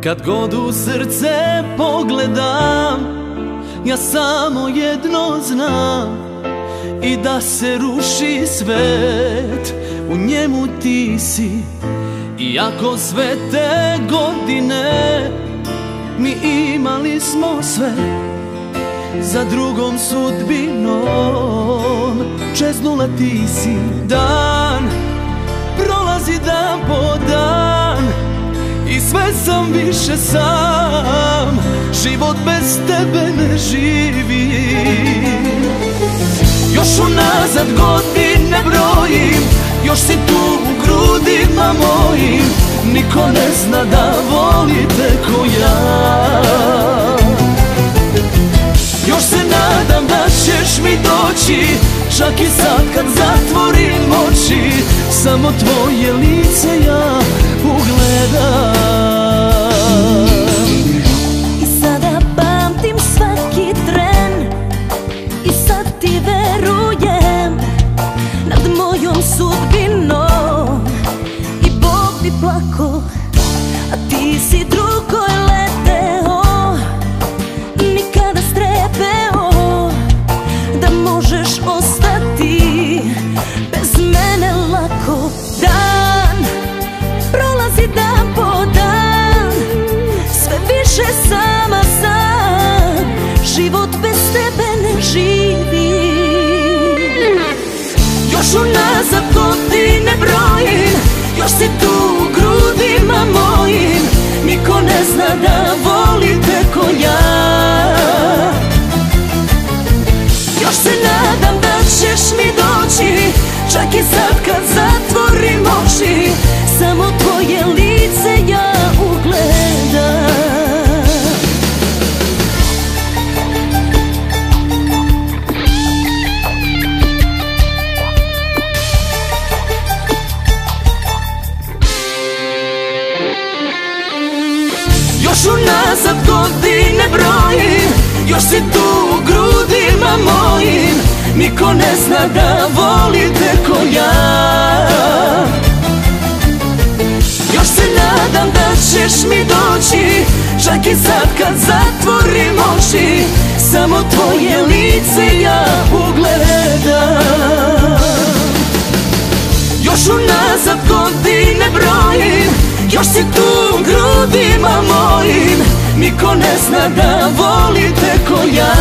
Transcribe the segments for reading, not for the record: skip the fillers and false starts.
Kad god u srce pogledam, ja samo jedno znam, i da se ruši svet, u njemu ti si. Iako sve te godine mi imali smo sve, za drugom sudbinom čeznula ti si. Dan prolazi dan po dan i sve sam više sam, život bez tebe ne živi. Još unazad godine brojim, još si tu u grudima mojim, niko ne zna da voli te ko ja. Još se nadam da ćeš mi doći, čak i sad kad zatvorim oči, samo tvoje lice ja ugledam. I sada pamtim svaki tren, i sad ti verujem nad mojom sudbinom. I Bog bi plako, a ti si drugoj leteo, nikada strepeo da možeš ostati bez mene lako. Dan prolazi dan po dan, sve više sama sam, život bez tebe ne živi. Još unazad godine brojim, još si tu u grudima mojim, niko ne zna da voli te ko ja. Još se nadam da ćeš mi doći, čak i sad kad zatvorim oči, samo tvoje lice ja ugledam. Još unazad godine brojim, još si tu u grudima mojim, niko ne zna da voli te ko ja. Još se nadam da ćeš mi doći, čak i sad kad zatvorim oči, samo tvoje lice ja ugledam. Još unazad godine brojim, još si tu u grudima mojim, niko ne zna da voli te ko ja.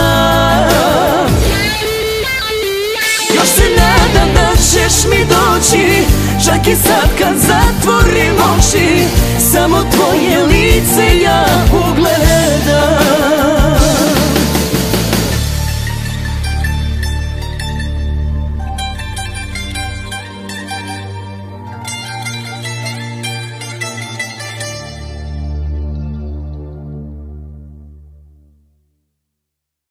Još se nadam da ćeš mi doći, čak i sad kad zatvorim oči, samo tvoje lice ja ugledam.